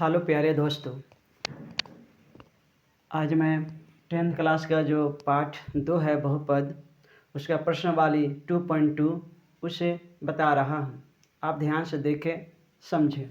Hello प्यारे दोस्तों। आज मैं 10th क्लास का जो पार्ट 2 है बहुपद उसका प्रश्नावली 2.2 उसे बता रहा हूँ। आप ध्यान से देखें, समझें।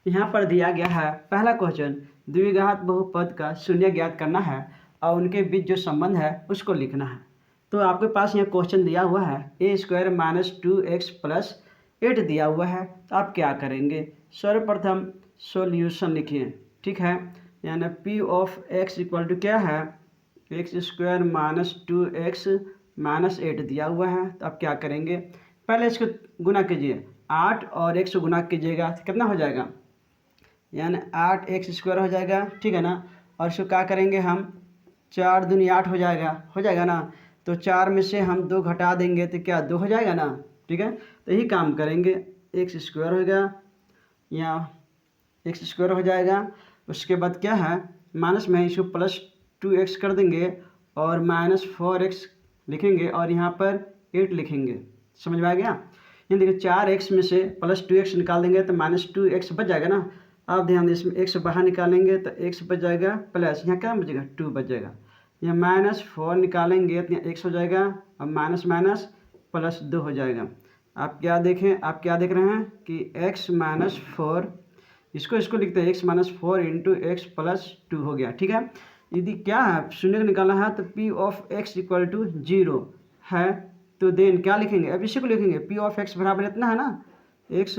यहाँ पर दिया गया है पहला क्वेश्चन, द्विघात बहुपद का शून्य ज्ञात करना है और उनके बीच जो संबंध है उसको लिखना है। तो आपके पास यहाँ क्वेश्चन दिया हुआ है a² - 2x + 8 दिया हुआ है। तो आप क्या करेंगे? सर्वप्रथम सॉल्यूशन लिखिए, ठीक है। यानी p of x equal to क्या है? x² - 2x - 8 दिया हुआ है। तो आप क्या करेंगे? पहले इसको गुना कीजिए, 8 और 1 से गुना कीजिएगा तो कितना हो जाएगा? यानी 8x² हो जाएगा, ठीक है ना। और इसको क्या करेंगे हम? 4 दूनी 8 हो जाएगा ना। तो 4 में से हम 2 घटा देंगे तो क्या 2 हो जाएगा ना, ठीक है। तो यही काम करेंगे, x² हो गया या x² हो जाएगा। उसके बाद क्या है, माइनस में इसको +2x कर देंगे और -4x लिखेंगे और यहाँ पर 8 लिखेंगे। समझ में आ गया? ये देखिए 4x में से +2x निकाल देंगे तो -2x बच जाएगा ना। अब ध्यान दें, इसमें x बाहर निकालेंगे तो x बच जाएगा, प्लस यहाँ क्या बचेगा 2 बच जाएगा। यहाँ -4 निकालेंगे तो यहाँ x हो जाएगा और माइनस माइनस +2 हो जाएगा। आप क्या देख रहे हैं कि x - 4, इसको लिखते हैं x - 4 × x + 2 हो गया, ठीक है। यदि क्या है शून्य निकालना है तो p of x equal to 0 है तो देन क्या लिखेंगे? अब इसी को लिखेंगे, p ऑफ x बराबर इतना है ना, x -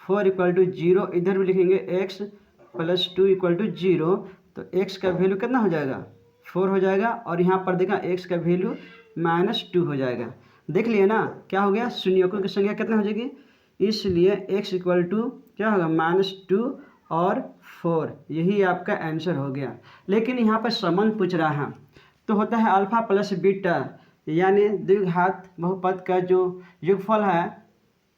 4 इक्वल टू 0। इधर भी लिखेंगे x + 2 इक्वल टू 0। तो x का वैल्यू कितना हो जाएगा? 4 हो जाएगा और यहाँ पर देखा x का वैल्यू -2 हो जाएगा। देख लिए ना क्या हो गया? शून्यकों की संख्या कितना हो जाएगी, इसलिए x इक्वल टू क्या होगा? -2 और 4। यही आपका आंसर हो गया। लेकिन यहाँ पर संबंध पूछ रहा है तो होता है अल्फा प्लस बीटा, यानी द्विघात बहुपद का जो योगफल है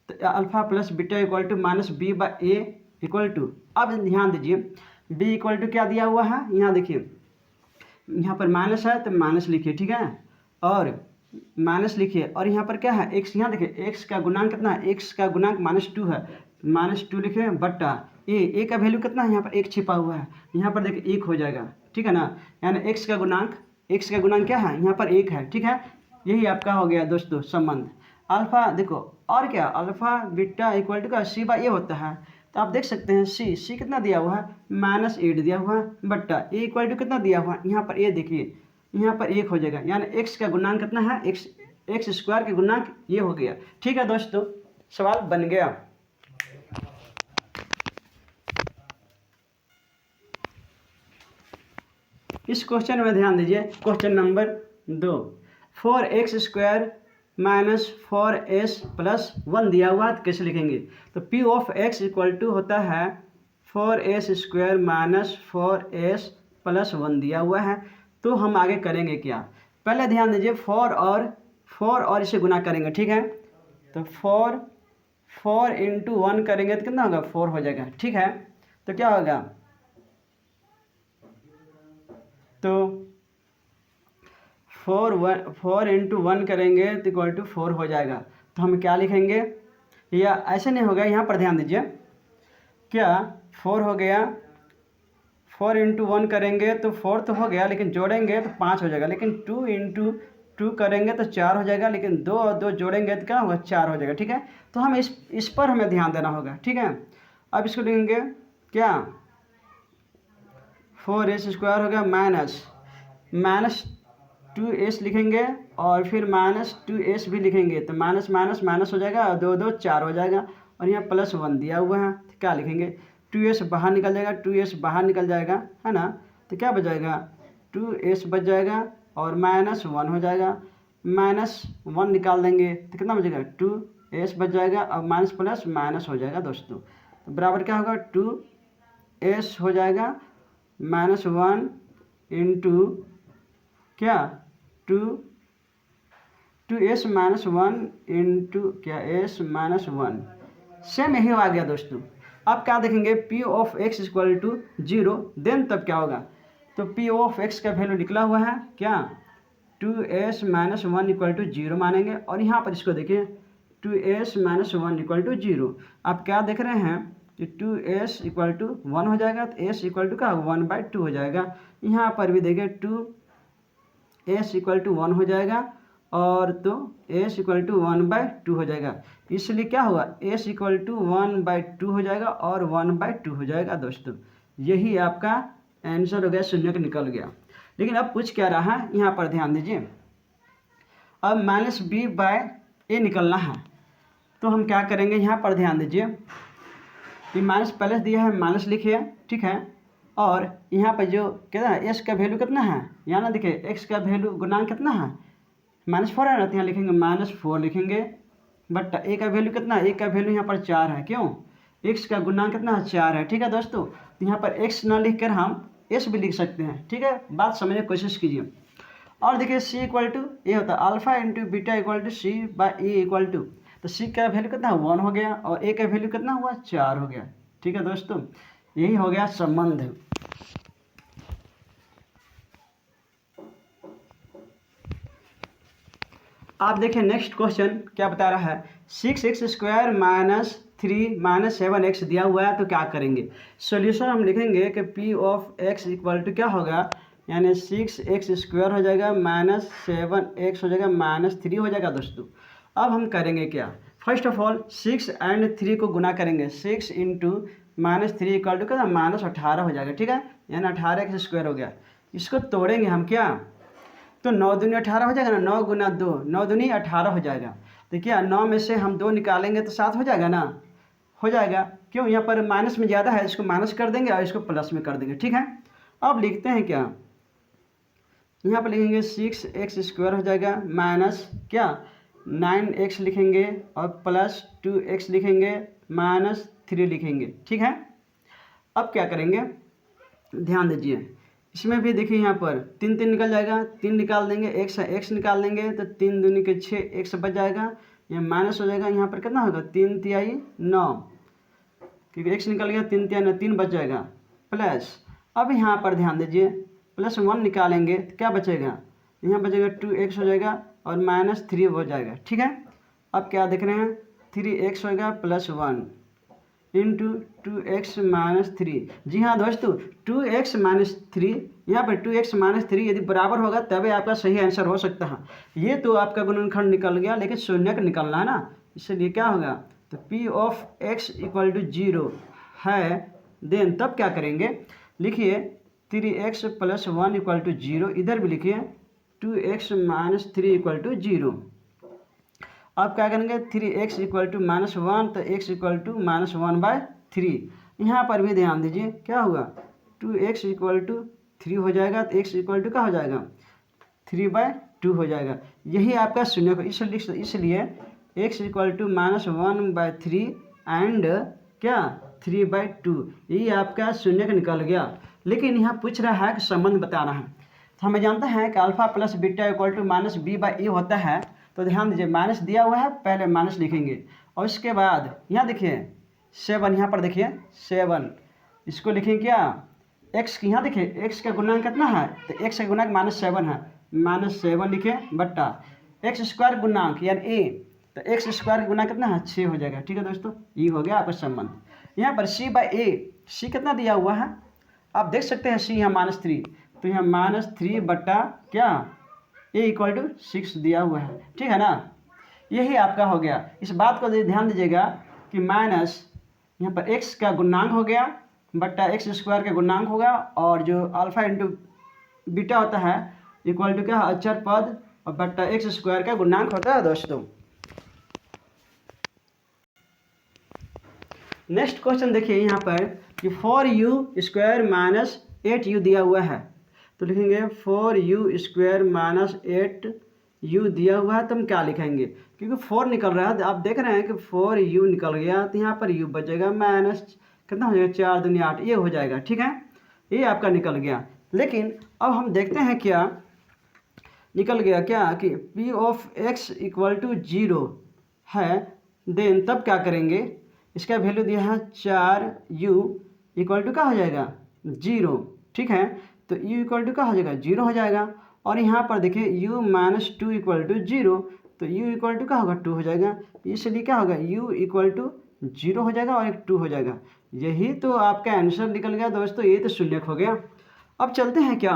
तो alpha plus beta equal to -b/a equal to. अब ध्यान दीजिए, b इक्वल टू क्या दिया हुआ है, यहाँ देखिए, यहाँ पर माइनस है तो माइनस लिखिए, ठीक है, और माइनस लिखिए। और यहाँ पर क्या है x, यहाँ देखिए x का गुणांक कितना है? x का गुणांक -2 है, -2 लिखे बट्टा a का वैल्यू कितना है? यहाँ पर 1 छिपा हुआ है, यहाँ पर देखिए 1 हो जाएगा, ठीक है ना। यानी x का गुणांक क्या है? यहाँ पर 1 है, ठीक है। यही आपका हो गया दोस्तों संबंध। अल्फा देखो, और क्या अल्फा बीटा इक्वल टू का c/a होता है। तो आप देख सकते हैं c कितना दिया हुआ है? -8 दिया हुआ है बट्टा a इक्वल टू कितना दिया हुआ है? यहाँ पर a देखिए, यहाँ पर 1 हो जाएगा। यानी x का गुणांक कितना है? x² का गुणांक ये हो गया, ठीक है दोस्तों। सवाल बन गया। इस क्वेश्चन में ध्यान दीजिए, क्वेश्चन नंबर 2, 4x² - 4s + 1 दिया हुआ है तो कैसे लिखेंगे? तो p of x equal to होता है 4s² - 4s + 1 दिया हुआ है। तो हम आगे करेंगे क्या? पहले ध्यान दीजिए, 4 और इसे गुना करेंगे, ठीक है। तो 4 × 1 करेंगे तो कितना होगा? 4 हो जाएगा, ठीक है। तो क्या होगा? तो 4 × 1 करेंगे तो इक्वल टू 4 हो जाएगा। तो हम क्या लिखेंगे? या ऐसे नहीं होगा, यहाँ पर ध्यान दीजिए, क्या 4 हो गया, 4 × 1 करेंगे तो 4 तो हो गया, लेकिन जोड़ेंगे तो 5 हो जाएगा। लेकिन 2 × 2 करेंगे तो 4 हो जाएगा, लेकिन 2 और 2 जोड़ेंगे तो क्या होगा? 4 हो जाएगा, ठीक है। तो हम इस पर हमें ध्यान देना होगा, ठीक है। अब इसको लिखेंगे क्या? 4s² हो गया -2s लिखेंगे और फिर -2s भी लिखेंगे तो माइनस माइनस माइनस हो जाएगा और 2 2 4 हो जाएगा। और यहाँ +1 दिया हुआ है तो क्या लिखेंगे? 2s बाहर निकल जाएगा, 2s बाहर निकल जाएगा, है ना। तो क्या बच जाएगा? 2s बच जाएगा और -1 हो जाएगा। -1 निकाल देंगे तो कितना बचेगा? 2s बच जाएगा और माइनस प्लस माइनस हो जाएगा दोस्तों। तो बराबर क्या होगा? 2s हो जाएगा -1 × क्या 2s - 1 × क्या s - 1। सेम यही आ गया दोस्तों। अब क्या देखेंगे? p of x equal to 0, then तब क्या होगा? तो p ऑफ x का वैल्यू निकला हुआ है क्या? 2s - 1 इक्वल टू 0 मानेंगे। और यहाँ पर इसको देखिए 2s - 1 इक्वल टू 0। आप क्या देख रहे हैं तो 2s इक्वल टू 1 हो जाएगा, तो s इक्वल टू क्या 1/2 हो जाएगा। यहाँ पर भी देखिए 2s इक्वल टू 1 हो जाएगा और तो s इक्वल टू 1/2 हो जाएगा। इसलिए क्या हुआ, s इक्वल टू 1/2 हो जाएगा और 1/2 हो जाएगा दोस्तों। यही आपका आंसर हो गया, शून्य का निकल गया। लेकिन अब पूछ क्या रहा है, यहाँ पर ध्यान दीजिए। अब -b/a निकलना है, तो हम क्या करेंगे, यहाँ पर ध्यान दीजिए। ये माइनस पहले दिया है, माइनस लिखिए, ठीक है। और यहाँ पर जो कहता है s का वैल्यू कितना है, यहाँ ना देखिए x का वैल्यू गुणांक कितना है, -4 है ना, तो यहाँ लिखेंगे -4 लिखेंगे। बट a का वैल्यू कितना है, a का वैल्यू यहाँ पर 4 है, क्यों, x का गुणांक कितना है 4 है, ठीक है दोस्तों। तो यहाँ पर x ना लिख कर हम s भी लिख सकते हैं, ठीक है। बात समझने की कोशिश कीजिए। और देखिए c इक्वल टू ए होता है alpha into beta equal to c/a equal to, तो c का वैल्यू कितना 1 हो गया और a का वैल्यू कितना हुआ 4 हो गया, ठीक है दोस्तों। यही हो गया संबंध। आप देखिए नेक्स्ट क्वेश्चन क्या बता रहा है, 6x² - 3 - 7x दिया हुआ है, तो क्या करेंगे। सॉल्यूशन हम लिखेंगे कि p of x equal to क्या होगा, यानी 6x² हो जाएगा -7x हो जाएगा -3 हो जाएगा दोस्तों। अब हम करेंगे क्या, फर्स्ट ऑफ ऑल 6 और 3 को गुना करेंगे, 6 इंटू -3 इक्वल टू क्या -18 हो जाएगा, ठीक है, यानी 18x² हो गया। इसको तोड़ेंगे हम क्या, तो 9 दूनी 18 हो जाएगा ना, 9 गुना 2 9 दूनी 18 हो जाएगा। तो क्या 9 में से हम 2 निकालेंगे तो 7 हो जाएगा ना, हो जाएगा, क्यों, यहाँ पर माइनस में ज़्यादा है, इसको माइनस कर देंगे और इसको प्लस में कर देंगे, ठीक है। अब लिखते हैं क्या, यहाँ पर लिखेंगे 6x² हो जाएगा माइनस क्या 9x लिखेंगे और प्लस 2x लिखेंगे -3 लिखेंगे, ठीक है। अब क्या करेंगे, ध्यान दीजिए, इसमें भी देखिए यहाँ पर 3 3 निकल जाएगा, 3 निकाल देंगे, x निकाल देंगे, तो 3 दूनी के 6 x बच जाएगा, ये माइनस हो जाएगा, यहाँ पर कितना होगा 3 तिहाई 9, क्योंकि x निकल गया, 3 तिहाई 9 3 बच जाएगा, प्लस अब यहाँ पर ध्यान दीजिए +1 निकालेंगे तो क्या बचेगा, यहाँ बचेगा 2x हो जाएगा और -3 हो जाएगा, ठीक है। अब क्या देख रहे हैं 3x होगा +1 इंटू 2x - 3। जी हाँ दोस्तों, 2x - 3, यहाँ पर 2x - 3 यदि बराबर होगा तभी आपका सही आंसर हो सकता है। ये तो आपका गुणनखंड निकल गया, लेकिन शून्य का निकलना है ना, इसलिए क्या होगा, तो p of x equal to 0 है। देन तब क्या करेंगे, लिखिए 3x + 1 इक्वल टू 0, इधर भी लिखिए 2x - 3 इक्वल टू 0। अब क्या करेंगे 3x इक्वल टू -1, तो x इक्वल टू -1/3। यहाँ पर भी ध्यान दीजिए क्या हुआ, 2x इक्वल टू 3 हो जाएगा, तो x इक्वल टू क्या हो जाएगा 3/2 हो जाएगा। यही आपका शून्य, इसलिए x इक्वल टू -1/3 एंड क्या 3/2, यही आपका शून्य का निकल गया। लेकिन यहाँ पूछ रहा है कि संबंध बताना है, तो हमें जानते हैं कि alpha plus beta equal to -b/a होता है। तो ध्यान दीजिए माइनस दिया हुआ है, पहले माइनस लिखेंगे और उसके बाद यहाँ देखिए 7, यहाँ पर देखिए 7, इसको लिखेंगे क्या x, यहाँ देखिए x का गुणांक कितना है, तो x का गुणांक -7 है, -7 लिखे बट्टा x² गुणांक यानी a, तो x² गुणांक कितना है 6 हो जाएगा, ठीक है दोस्तों। ये हो गया आपका संबंध। यहाँ पर c/a, c कितना दिया हुआ है आप देख सकते हैं, c यहाँ -3, तो यहाँ -3 बट्टा क्या a इक्वल टू 6 दिया हुआ है, ठीक है ना। यही आपका हो गया। इस बात को ध्यान दीजिएगा कि माइनस यहाँ पर x का गुणांक हो गया बट्टा x² का गुणांक होगा, और जो अल्फा इंटू बीटा होता है इक्वल टू क्या अचर पद और बट्टा x² का गुणांक होता है दोस्तों। नेक्स्ट क्वेश्चन देखिए यहाँ पर कि 4u² - 8u दिया हुआ है, तो लिखेंगे 4u² - 8u दिया हुआ है, तो हम क्या लिखेंगे, क्योंकि 4 निकल रहा है, आप देख रहे हैं कि 4u निकल गया, तो यहाँ पर u बचेगा माइनस कितना हो जाएगा 4 दूनी 8, ये हो जाएगा, ठीक है, ये आपका निकल गया। लेकिन अब हम देखते हैं क्या निकल गया, क्या कि p of x equal to 0 है। देन तब क्या करेंगे, इसका वैल्यू दिया है 4u इक्वल टू क्या हो जाएगा 0, ठीक है, तो u इक्वल टू क्या हो जाएगा 0 हो जाएगा। और यहाँ पर देखिए u - 2 इक्वल टू 0, तो u इक्वल टू क्या होगा 2 हो जाएगा, इसलिए क्या होगा u इक्वल टू 0 हो जाएगा और एक 2 हो जाएगा। यही तो आपका आंसर निकल गया दोस्तों, ये तो शून्यक हो गया। अब चलते हैं क्या,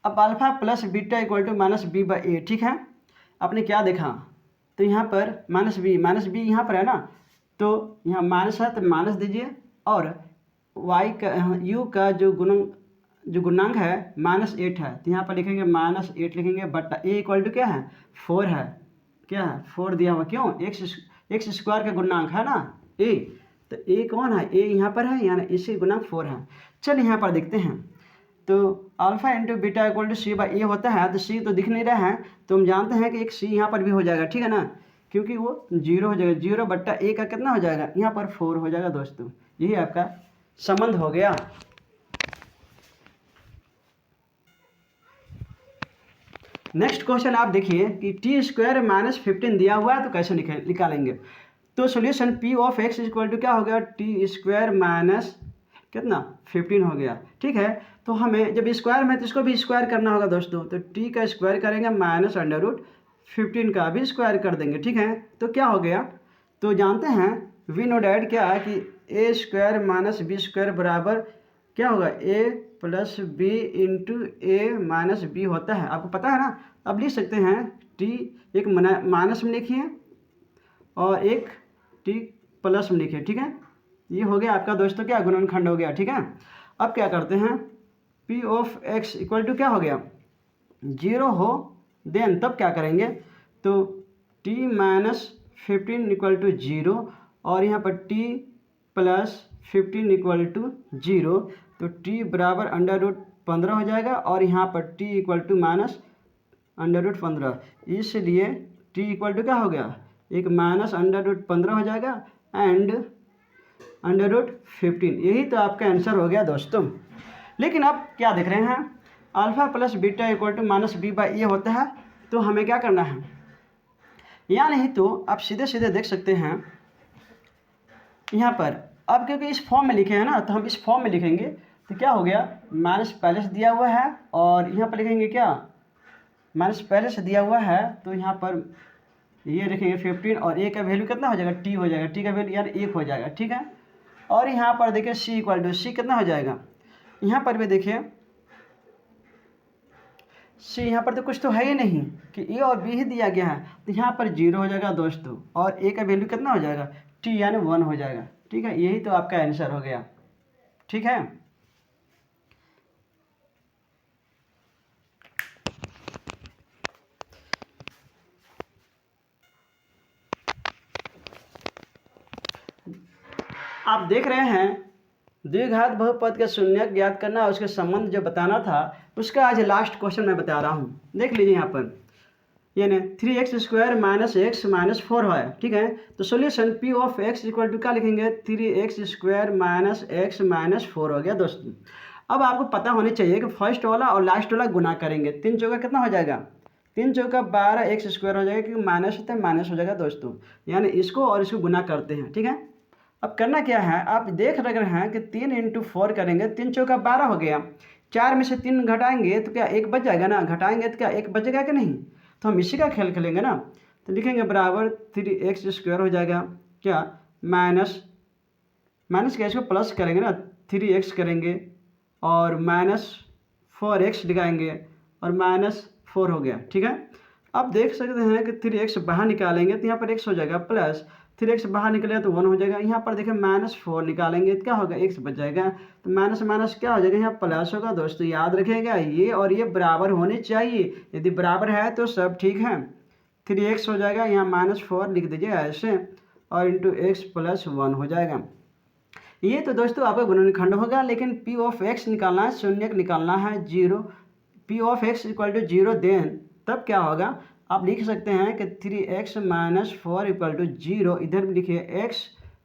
अब alpha plus beta equal to minus b by a, ठीक है। आपने क्या देखा, तो यहाँ पर माइनस बी यहाँ पर है ना, तो यहाँ माइनस है तो माइनस दीजिए, और वाई का यू का जो गुणांक है -8 है, तो यहाँ पर लिखेंगे -8 लिखेंगे, बटा ए इक्वल टू क्या है 4 है, क्या है 4 दिया हुआ, क्यों एक्स स्क्वायर का गुणांक है ना ए, तो ए कौन है, ए यहाँ पर है, यानी इसी गुणांक 4 है। चलिए यहाँ पर देखते हैं, तो alpha into beta equal to c by a होता है, तो सी तो दिख नहीं रहा है, तो हम जानते हैं कि एक सी यहाँ पर भी हो जाएगा, ठीक है ना, क्योंकि वो 0 हो जाएगा, 0 बट्टा ए का कितना हो जाएगा, यहाँ पर 4 हो जाएगा दोस्तों। यही आपका संबंध हो गया। नेक्स्ट क्वेश्चन आप देखिए कि टी स्क्वायर माइनस 15 दिया हुआ है, तो कैसे निकालेंगे। तो solution p of x equal to क्या हो गया, टी स्क्वायर माइनस कितना 15 हो गया, ठीक है। तो हमें जब स्क्वायर में तो इसको भी स्क्वायर करना होगा दोस्तों, तो टी का स्क्वायर करेंगे माइनस √15 का भी स्क्वायर कर देंगे, ठीक है। तो क्या हो गया, तो जानते हैं वी नो डैट क्या है कि ए स्क्वायर माइनस बी स्क्वायर बराबर क्या होगा, ए प्लस बी इंटू ए माइनस बी होता है, आपको पता है ना। अब लिख सकते हैं टी एक माइनस में लिखिए और एक टी प्लस में लिखिए, ठीक है। ये हो गया आपका दोस्तों क्या गुणनखंड हो गया, ठीक है। अब क्या करते हैं, p of x equal to क्या हो गया 0 हो, देन तब क्या करेंगे, तो t माइनस 15 इक्वल टू 0 और यहाँ पर t प्लस 15 इक्वल टू 0, तो t बराबर √15 हो जाएगा और यहाँ पर t इक्वल टू माइनस √15, इसलिए t इक्वल टू क्या हो गया, एक माइनस √15 हो जाएगा एंड √15। यही तो आपका आंसर हो गया दोस्तों। लेकिन अब क्या देख रहे हैं, alpha plus beta equal to minus b by a होता है, तो हमें क्या करना है, या नहीं तो आप सीधे सीधे देख सकते हैं यहाँ पर। अब क्योंकि इस फॉर्म में लिखे हैं ना, तो हम इस फॉर्म में लिखेंगे, तो क्या हो गया माइनस पहले से दिया हुआ है और यहाँ पर लिखेंगे क्या, माइनस पहले से दिया हुआ है, तो यहाँ पर ये लिखेंगे 15 और ए का वैल्यू कितना हो जाएगा, टी हो जाएगा, टी का वैल्यू यार 1 हो जाएगा, ठीक है। और यहाँ पर देखिए सी इक्वल टू सी कितना हो जाएगा, यहाँ पर भी देखिए सी यहाँ पर तो कुछ तो है ही नहीं कि ए और बी ही दिया गया है, तो यहाँ पर 0 हो जाएगा दोस्तों, और ए का वैल्यू कितना हो जाएगा, टी यानी 1 हो जाएगा, ठीक है। यही तो आपका आंसर हो गया, ठीक है। आप देख रहे हैं द्विघात बहुपद का शून्यक ज्ञात करना और उसके संबंध जो बताना था, उसका आज लास्ट क्वेश्चन मैं बता रहा हूँ। देख लीजिए यहाँ पर, यानी 3x square minus x minus 4 है, ठीक है। तो solution p of x equal to क्या लिखेंगे, 3x square minus x minus 4 हो गया दोस्तों। अब आपको पता होनी चाहिए कि फर्स्ट वाला और लास्ट वाला गुना करेंगे, 3 चौका कितना हो जाएगा, 3 चौका 12x स्क्वायर हो जाएगा, क्योंकि माइनस होता है माइनस हो जाएगा दोस्तों, यानी इसको और इसको गुना करते हैं, ठीक है। अब करना क्या है, आप देख रहे हैं कि 3 × 4 करेंगे, 3 चौका 12 हो गया, 4 में से 3 घटाएंगे तो क्या 1 बच जाएगा ना, घटाएंगे तो क्या 1 बचेगा कि नहीं, तो हम इसी का खेल खेलेंगे ना। तो लिखेंगे बराबर 3x स्क्वायर हो जाएगा क्या माइनस क्या, इसको प्लस करेंगे ना, 3x करेंगे और -4x दिखाएंगे और -4 हो गया, ठीक है। अब देख सकते हैं कि 3x बाहर निकालेंगे तो यहाँ पर x हो जाएगा, प्लस 3x बाहर निकलेगा तो 1 हो जाएगा, यहाँ पर देखिए -4 निकालेंगे तो क्या होगा, x बच जाएगा, तो माइनस माइनस क्या हो जाएगा, यहाँ प्लस होगा दोस्तों। याद रखिएगा ये और ये बराबर होने चाहिए, यदि बराबर है तो सब ठीक है। 3x हो जाएगा, यहाँ -4 लिख दीजिए ऐसे, और इंटू x प्लस 1 हो जाएगा। ये तो दोस्तों आपका गुणनखंड होगा, लेकिन p ऑफ x निकालना है, शून्यक निकालना है 0, p of x equal to 0 then तब क्या होगा, आप लिख सकते हैं कि 3x माइनस 4 इक्वल टू 0, इधर भी लिखिए x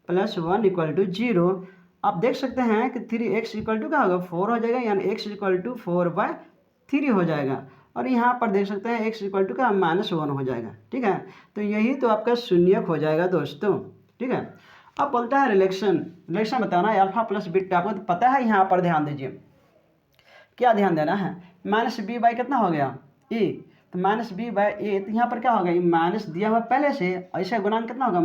प्लस 1 इक्वल टू 0। आप देख सकते हैं कि 3x इक्वल टू क्या होगा 4 हो जाएगा, यानी x इक्वल टू 4/3 हो जाएगा, और यहाँ पर देख सकते हैं x इक्वल टू क्या -1 हो जाएगा, ठीक है। तो यही तो आपका शून्यक हो जाएगा दोस्तों, ठीक है। अब बोलता है रिलेक्शन बताना है अल्फा प्लस बीटा, आपको तो पता है, यहाँ पर ध्यान दीजिए, क्या ध्यान देना है, -b/, कितना हो गया e, तो -b/a, तो यहाँ पर क्या होगा, माइनस दिया हुआ पहले से, ऐसा गुणांक कितना होगा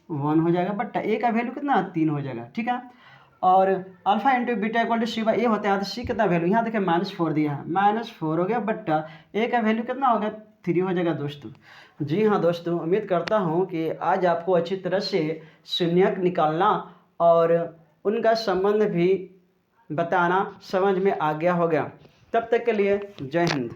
1 हो जाएगा, बट्टा ए का वैल्यू कितना 3 हो जाएगा, ठीक है। और alpha into beta equal to c by a होता है, तो सी कितना वैल्यू यहाँ देखिए -4 दिया है, -4 हो गया, बट्टा ए का वैल्यू कितना हो गया 3 हो जाएगा दोस्तों। जी हाँ दोस्तों, उम्मीद करता हूँ कि आज आपको अच्छी तरह से शून्यक निकालना और उनका संबंध भी बताना समझ में आ गया होगा। तब तक के लिए जय हिंद।